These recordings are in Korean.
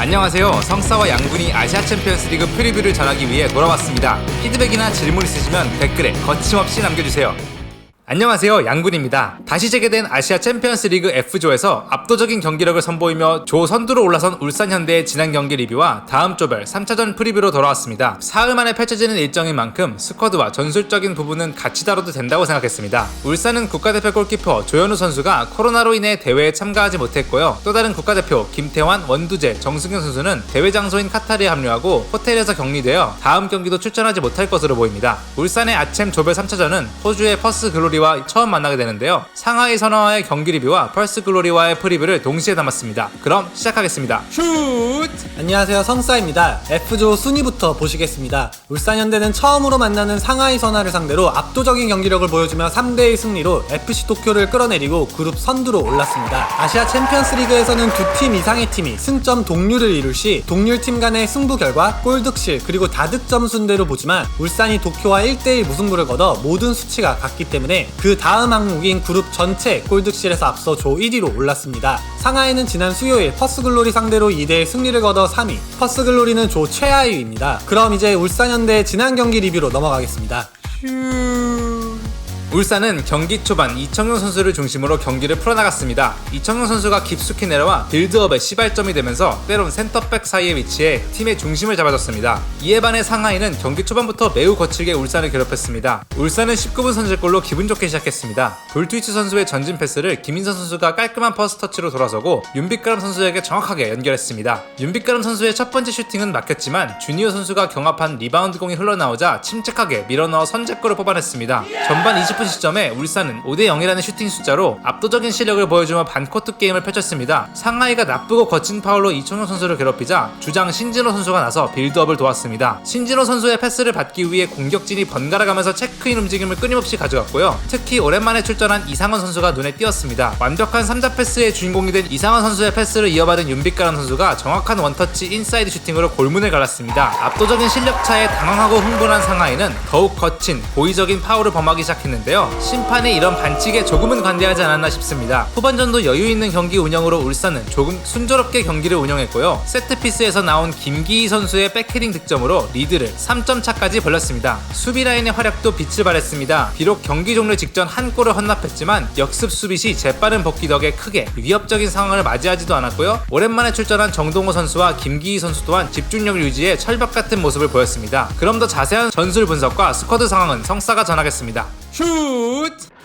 안녕하세요. 성사와 양군이 아시아 챔피언스 리그 프리뷰를 전하기 위해 돌아왔습니다. 피드백이나 질문 있으시면 댓글에 거침없이 남겨주세요. 안녕하세요, 양군입니다. 다시 재개된 아시아 챔피언스 리그 F조에서 압도적인 경기력을 선보이며 조 선두로 올라선 울산현대의 지난 경기 리뷰와 다음 조별 3차전 프리뷰로 돌아왔습니다. 사흘 만에 펼쳐지는 일정인 만큼 스쿼드와 전술적인 부분은 같이 다뤄도 된다고 생각했습니다. 울산은 국가대표 골키퍼 조현우 선수가 코로나로 인해 대회에 참가하지 못했고요. 또 다른 국가대표 김태환, 원두재, 정승현 선수는 대회 장소인 카타르에 합류하고 호텔에서 격리되어 다음 경기도 출전하지 못할 것으로 보입니다. 울산의 아챔 조별 3차전은 호주의 퍼스 글로리와 처음 만나게 되는데요. 상하이 선화와의 경기 리뷰와 펄스 글로리와의 프리뷰를 동시에 담았습니다. 그럼 시작하겠습니다. 슛! 안녕하세요, 성사입니다. F조 순위부터 보시겠습니다. 울산현대는 처음으로 만나는 상하이 선화를 상대로 압도적인 경기력을 보여주며 3대1 승리로 FC 도쿄를 끌어내리고 그룹 선두로 올랐습니다. 아시아 챔피언스 리그에서는 두 팀 이상의 팀이 승점 동률을 이룰 시 동률팀 간의 승부 결과 골득실 그리고 다득점 순대로 보지만 울산이 도쿄와 1대1 무승부를 거둬 모든 수치가 같기 때문에 그 다음 항목인 그룹 전체 골득실에서 앞서 조 1위로 올랐습니다. 상하이는 지난 수요일 퍼스글로리 상대로 2대1 승리를 거둬 3위, 퍼스글로리는 조 최하위입니다. 그럼 이제 울산현대의 지난 경기 리뷰로 넘어가겠습니다. 울산은 경기 초반 이청용 선수를 중심으로 경기를 풀어나갔습니다. 이청용 선수가 깊숙이 내려와 빌드업의 시발점이 되면서 때론 센터백 사이에 위치해 팀의 중심을 잡아줬습니다. 이에 반해 상하이는 경기 초반부터 매우 거칠게 울산을 괴롭혔습니다. 울산은 19분 선제골로 기분 좋게 시작했습니다. 볼트위치 선수의 전진 패스를 김인선 선수가 깔끔한 퍼스터치로 돌아서고 윤빛가람 선수에게 정확하게 연결했습니다. 윤빛가람 선수의 첫 번째 슈팅은 막혔지만 주니어 선수가 경합한 리바운드 공이 흘러나오자 침착하게 밀어넣어 선제골을 뽑아냈습니다. 전반 20분 시점에 울산은 5대0이라는 슈팅 숫자로 압도적인 실력을 보여주며 반코트 게임을 펼쳤습니다. 상하이가 나쁘고 거친 파울로 이청용 선수를 괴롭히자 주장 신진호 선수가 나서 빌드업을 도왔습니다. 신진호 선수의 패스를 받기 위해 공격진이 번갈아가면서 체크인 움직임을 끊임없이 가져갔고요. 특히 오랜만에 출전한 이상원 선수가 눈에 띄었습니다. 완벽한 3자 패스의 주인공이 된 이상원 선수의 패스를 이어받은 윤빛가람 선수가 정확한 원터치 인사이드 슈팅으로 골문을 갈랐습니다. 압도적인 실력 차에 당황하고 흥분한 상하이는 더욱 거친 고의적인 파울을 범하기 시작했는데 심판의 이런 반칙에 조금은 관대하지 않았나 싶습니다. 후반전도 여유있는 경기 운영으로 울산은 조금 순조롭게 경기를 운영했고요. 세트피스에서 나온 김기희 선수의 백헤딩 득점으로 리드를 3점 차까지 벌렸습니다. 수비라인의 활약도 빛을 발했습니다. 비록 경기 종료 직전 한 골을 헌납했지만 역습 수비 시 재빠른 복귀 덕에 크게 위협적인 상황을 맞이하지도 않았고요. 오랜만에 출전한 정동호 선수와 김기희 선수 또한 집중력 유지에 철벽 같은 모습을 보였습니다. 그럼 더 자세한 전술 분석과 스쿼드 상황은 성사가 전하겠습니다. 슛!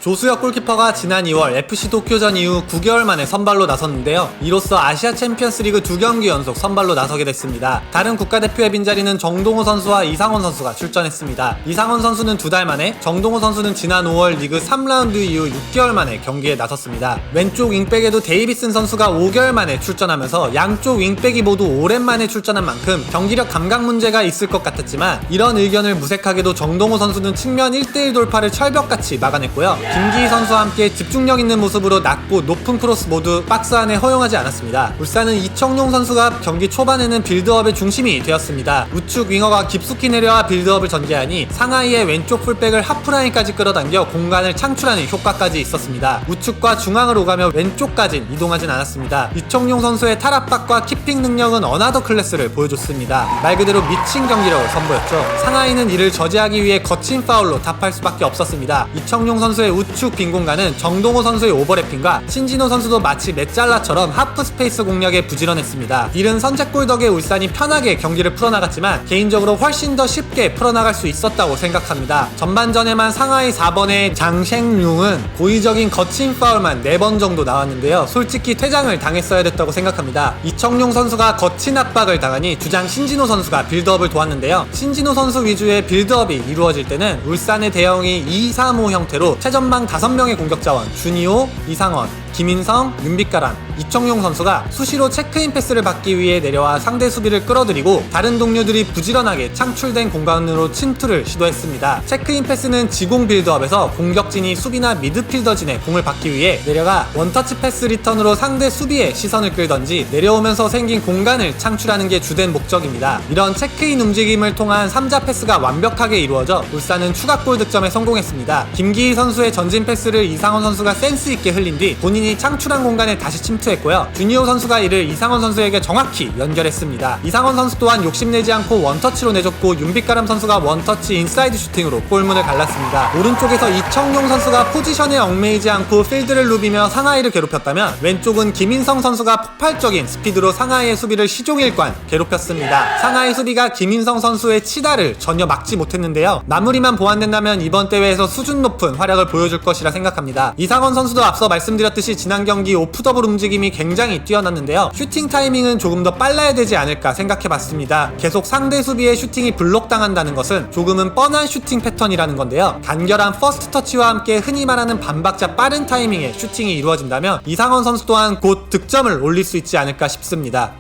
조수혁 골키퍼가 지난 2월 FC 도쿄전 이후 9개월 만에 선발로 나섰는데요. 이로써 아시아 챔피언스 리그 2경기 연속 선발로 나서게 됐습니다. 다른 국가대표의 빈자리는 정동호 선수와 이상원 선수가 출전했습니다. 이상원 선수는 2달 만에, 정동호 선수는 지난 5월 리그 3라운드 이후 6개월 만에 경기에 나섰습니다. 왼쪽 윙백에도 데이비슨 선수가 5개월 만에 출전하면서 양쪽 윙백이 모두 오랜만에 출전한 만큼 경기력 감각 문제가 있을 것 같았지만 이런 의견을 무색하게도 정동호 선수는 측면 1대1 돌파를 철벽같이 막아냈고요. 김기희 선수와 함께 집중력 있는 모습으로 낮고 높은 크로스 모두 박스 안에 허용하지 않았습니다. 울산은 이청용 선수가 경기 초반에는 빌드업의 중심이 되었습니다. 우측 윙어가 깊숙이 내려와 빌드업을 전개하니 상하이의 왼쪽 풀백을 하프라인까지 끌어당겨 공간을 창출하는 효과까지 있었습니다. 우측과 중앙을 오가며 왼쪽까진 이동하진 않았습니다. 이청용 선수의 탈압박과 키핑 능력은 어나더 클래스를 보여줬습니다. 말 그대로 미친 경기력을 선보였죠. 상하이는 이를 저지하기 위해 거친 파울로 답할 수밖에 없었습니다. 이청용 선수의 우측 빈 공간은 정동호 선수의 오버래핑과 신진호 선수도 마치 메잘라처럼 하프 스페이스 공략에 부지런했습니다. 이른 선제골 덕에 울산이 편하게 경기를 풀어나갔지만 개인적으로 훨씬 더 쉽게 풀어나갈 수 있었다고 생각합니다. 전반전에만 상하이 4번의 장셴융은 고의적인 거친 파울만 4번 정도 나왔는데요. 솔직히 퇴장을 당했어야 됐다고 생각합니다. 이청용 선수가 거친 압박을 당하니 주장 신진호 선수가 빌드업을 도왔는데요. 신진호 선수 위주의 빌드업이 이루어질 때는 울산의 대형이 2-3-5 형태로 최전방 5명의 공격자원 주니오, 이상원, 김인성, 윤빛가람, 이청용 선수가 수시로 체크인 패스를 받기 위해 내려와 상대 수비를 끌어들이고 다른 동료들이 부지런하게 창출된 공간으로 침투를 시도했습니다. 체크인 패스는 지공 빌드업에서 공격진이 수비나 미드필더진의 공을 받기 위해 내려가 원터치 패스 리턴으로 상대 수비의 시선을 끌던지 내려오면서 생긴 공간을 창출하는 게 주된 목적입니다. 이런 체크인 움직임을 통한 3자 패스가 완벽하게 이루어져 울산은 추가골 득점에 성공했습니다. 김기희 선수의 전진 패스를 이상원 선수가 센스 있게 흘린 뒤 본인이 외국인이 창출한 공간에 다시 침투했고요. 주니오 선수가 이를 이상원 선수에게 정확히 연결했습니다. 이상원 선수 또한 욕심내지 않고 원터치로 내줬고 윤빛가람 선수가 원터치 인사이드 슈팅으로 골문을 갈랐습니다. 오른쪽에서 이청용 선수가 포지션에 얽매이지 않고 필드를 누비며 상하이를 괴롭혔다면 왼쪽은 김인성 선수가 폭발적인 스피드로 상하이의 수비를 시종일관 괴롭혔습니다. 상하이 수비가 김인성 선수의 치다를 전혀 막지 못했는데요. 마무리만 보완된다면 이번 대회에서 수준 높은 활약을 보여줄 것이라 생각합니다. 이상원 선수도 앞서 말씀드렸듯이 지난 경기 오프더블 움직임이 굉장히 뛰어났는데요. 슈팅 타이밍은 조금 더 빨라야 되지 않을까 생각해봤습니다. 계속 상대 수비의 슈팅이 블록당한다는 것은 조금은 뻔한 슈팅 패턴이라는 건데요. 간결한 퍼스트 터치와 함께 흔히 말하는 반박자 빠른 타이밍에 슈팅이 이루어진다면 이상원 선수 또한 곧 득점을 올릴 수 있지 않을까 싶습니다.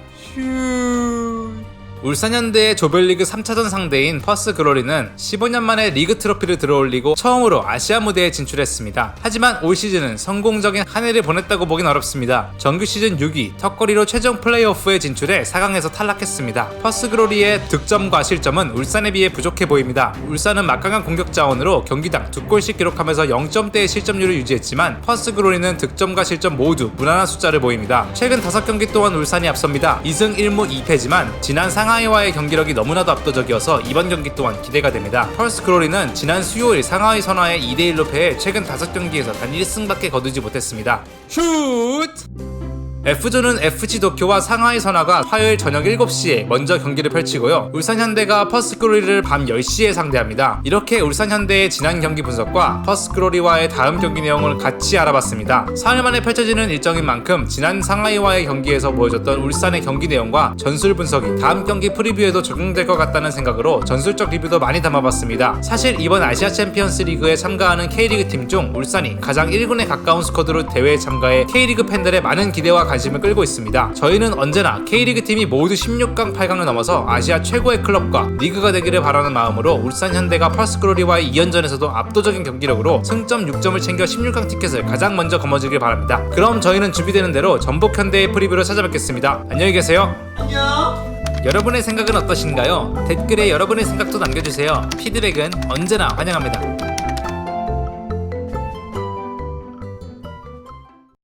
울산현대의 조별리그 3차전 상대인 퍼스그로리는 15년 만에 리그 트로피를 들어올리고 처음으로 아시아 무대에 진출했습니다. 하지만 올 시즌은 성공적인 한 해를 보냈다고 보긴 어렵습니다. 정규 시즌 6위, 턱걸이로 최종 플레이오프에 진출해 4강에서 탈락했습니다. 퍼스그로리의 득점과 실점은 울산에 비해 부족해 보입니다. 울산은 막강한 공격 자원으로 경기당 2골씩 기록하면서 0점대의 실점률을 유지했지만 퍼스그로리는 득점과 실점 모두 무난한 숫자를 보입니다. 최근 5경기 동안 울산이 앞섭니다. 2승 1무 2패지만 지난 상하이와의 경기력이 너무나도 압도적이어서 이번 경기 또한 기대가 됩니다. 퍼스그로리는 지난 수요일 상하이 선화에 2대1로 패해 최근 5경기에서 단 1승밖에 거두지 못했습니다. 슛! F조는 FC 도쿄와 상하이 선화가 화요일 저녁 7시에 먼저 경기를 펼치고요. 울산현대가 퍼스그로리를 밤 10시에 상대합니다. 이렇게 울산현대의 지난 경기 분석과 퍼스그로리와의 다음 경기 내용을 같이 알아봤습니다. 사흘 만에 펼쳐지는 일정인 만큼 지난 상하이와의 경기에서 보여줬던 울산의 경기 내용과 전술 분석이 다음 경기 프리뷰에도 적용될 것 같다는 생각으로 전술적 리뷰도 많이 담아봤습니다. 사실 이번 아시아 챔피언스 리그에 참가하는 K리그 팀 중 울산이 가장 1군에 가까운 스쿼드로 대회에 참가해 K리그 팬들의 많은 기대와 관심을 끌고 있습니다. 저희는 언제나 K리그 팀이 모두 16강, 8강을 넘어서 아시아 최고의 클럽과 리그가 되기를 바라는 마음으로 울산현대가 퍼스그로리와의 2연전에서도 압도적인 경기력으로 승점 6점을 챙겨 16강 티켓을 가장 먼저 거머쥐길 바랍니다. 그럼 저희는 준비되는 대로 전북현대의 프리뷰로 찾아뵙겠습니다. 안녕히 계세요. 안녕. 여러분의 생각은 어떠신가요? 댓글에 여러분의 생각도 남겨주세요. 피드백은 언제나 환영합니다.